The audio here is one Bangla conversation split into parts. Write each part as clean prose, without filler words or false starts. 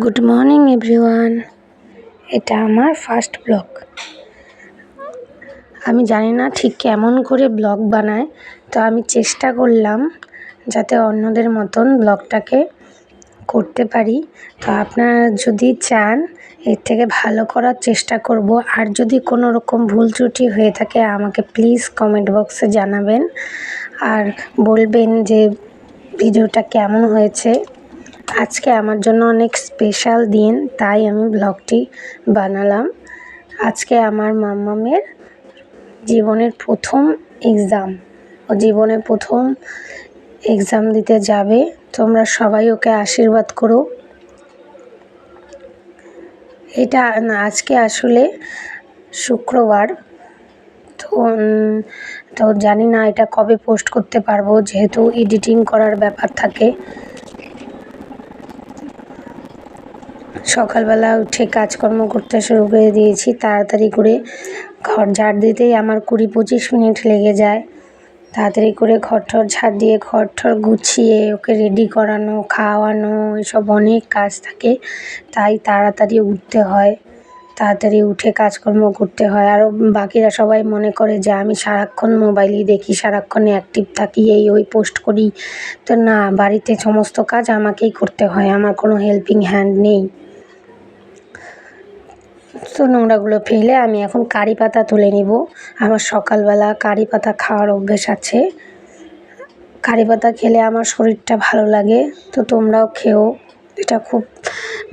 Good morning everyone. এটা আমার ফার্স্ট ব্লগ। আমি জানি না ঠিক কেমন করে ব্লগ বানায়, তো আমি চেষ্টা করলাম যাতে অন্যদের মতন ব্লগটাকে করতে পারি। তো আপনারা যদি চান এর থেকে ভালো করার চেষ্টা করব। আর যদি কোনো রকম ভুল ত্রুটি হয়ে থাকে আমাকে প্লিজ কমেন্ট বক্সে জানাবেন আর বলবেন যে ভিডিওটা কেমন হয়েছে। আজকে আমার জন্য অনেক স্পেশাল দিন, তাই আমি ব্লগটি বানালাম। আজকে আমার মাম্মামের জীবনের প্রথম এক্সাম, ও জীবনের প্রথম এক্সাম দিতে যাবে। তোমরা সবাই ওকে আশীর্বাদ করো। এটা আজকে আসলে শুক্রবার, তো জানি না এটা কবে পোস্ট করতে পারবো, যেহেতু এডিটিং করার ব্যাপার থাকে। সকালবেলা উঠে কাজকর্ম করতে শুরু করে দিয়েছি। তাড়াতাড়ি করে ঘর ঝাড় দিতেই আমার 20-25 মিনিট লেগে যায়। তাড়াতাড়ি করে ঘর-টর ঝাড় দিয়ে ঘর-টর গুছিয়ে ওকে রেডি করানো, খাওয়ানো, এসব অনেক কাজ থাকে। তাই তাড়াতাড়ি উঠতে হয়, তাড়াতাড়ি উঠে কাজকর্ম করতে হয়। আরও বাকিরা সবাই মনে করে যে আমি সারাক্ষণ মোবাইলই দেখি, সারাক্ষণ অ্যাক্টিভ থাকি, এই ওই পোস্ট করি। তো না, বাড়িতে সমস্ত কাজ আমাকেই করতে হয়, আমার কোনো হেল্পিং হ্যান্ড নেই। তো নোংরাগুলো ফেলে আমি এখন কারি পাতা তুলে নিব। আমার সকালবেলা কারি পাতা খাওয়ার অভ্যেস আছে। কারি পাতা খেলে আমার শরীরটা ভালো লাগে, তো তোমরাও খেও। এটা খুব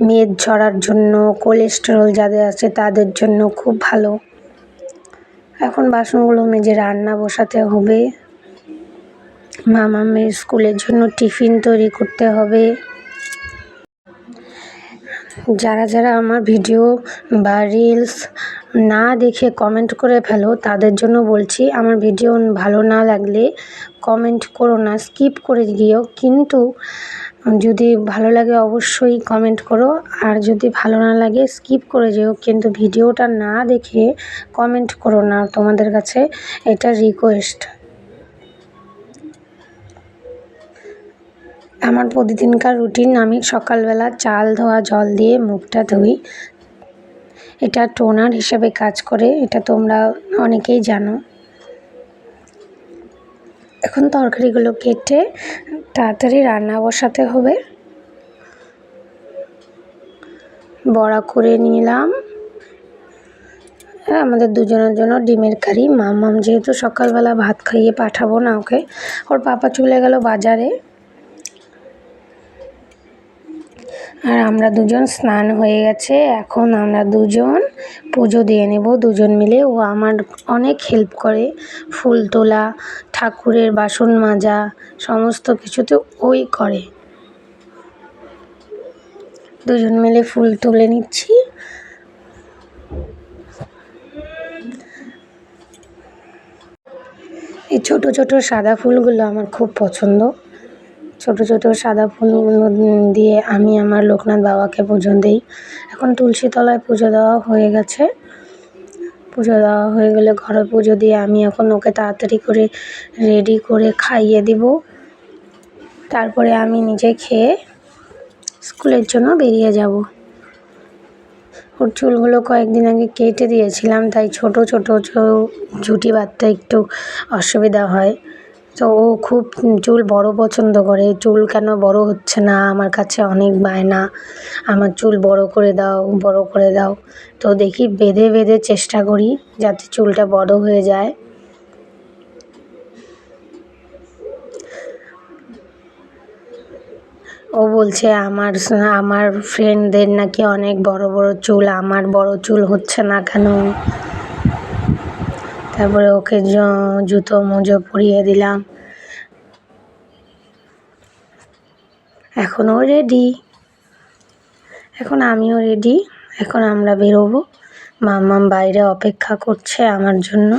মেদ ঝরার জন্য, কোলেস্টেরল যাদের আছে তাদের জন্য খুব ভালো। এখন বাসনগুলো মেজে রান্না বসাতে হবে। মামামের স্কুলের জন্য টিফিন তৈরি করতে হবে। যারা যারা আমার ভিডিও বা রিলস না দেখে কমেন্ট করে ফেলো, তাদের জন্য বলছি, আমার ভিডিও ভালো না লাগলে কমেন্ট করো না, স্কিপ করে দিও। কিন্তু যদি ভালো লাগে অবশ্যই কমেন্ট করো, আর যদি ভালো না লাগে স্কিপ করে যেও, কিন্তু ভিডিওটা না দেখে কমেন্ট করো না। তোমাদের কাছে এটা রিকোয়েস্ট। আমার প্রতিদিনকার রুটিন, আমি সকালবেলা চাল ধোয়া জল দিয়ে মুখটা ধুই। এটা টোনার হিসেবে কাজ করে, এটা তোমরা অনেকেই জানো। এখন তরকারিগুলো কেটে তাড়াতাড়ি রান্না বসাতে হবে। বড়া করে নিলাম। আমাদের দুজনের জন্য ডিমের কারি। মাম্মাম যেহেতু সকালবেলা ভাত খাইয়ে পাঠাবো না ওকে, ওর পাপা চলে গেল বাজারে। আর আমরা দুজন স্নান হয়ে গেছে, এখন আমরা দুজন পুজো দিয়ে নেব দুজন মিলে। ও আমার অনেক হেল্প করে, ফুল তোলা, ঠাকুরের বাসন মাজা, সমস্ত কিছুতে ওই করে। দুজন মিলে ফুল তুলে নিচ্ছি। এই ছোট ছোট সাদা ফুলগুলো আমার খুব পছন্দ। ছোট ছোট সাদা ফুলগুলো দিয়ে আমি আমার লোকনাথ বাবাকে পুজো দিই। এখন তুলসী তলায় পুজো দেওয়া হয়ে গেছে। পুজো দেওয়া হয়ে গেলে ঘরে পুজো দিয়ে আমি এখন ওকে তাড়াতাড়ি করে রেডি করে খাইয়ে দিব। তারপরে আমি নিজে খেয়ে স্কুলের জন্য বেরিয়ে যাব। ওর চুলগুলো কয়েকদিন আগে কেটে দিয়েছিলাম, তাই ছোট ছোট ঝুঁটি বাঁধতে একটু অসুবিধা হয়। তো ও খুব চুল বড় পছন্দ করে। চুল কেন বড় হচ্ছে না, আমার কাছে অনেক বায়না, আমার চুল বড় করে দাও, বড় করে দাও। তো দেখি বেঁধে বেঁধে চেষ্টা করি যাতে চুলটা বড় হয়ে যায়। ও বলছে আমার ফ্রেন্ডদের নাকি অনেক বড় বড় চুল, আমার বড় চুল হচ্ছে না কেন। তারপরে ওকে জুতো মোজো পরিয়ে দিলাম। এখন ও রেডি, এখন আমিও রেডি। এখন আমরা বেরোবো। মাম্মাম বাইরে অপেক্ষা করছে আমার জন্য।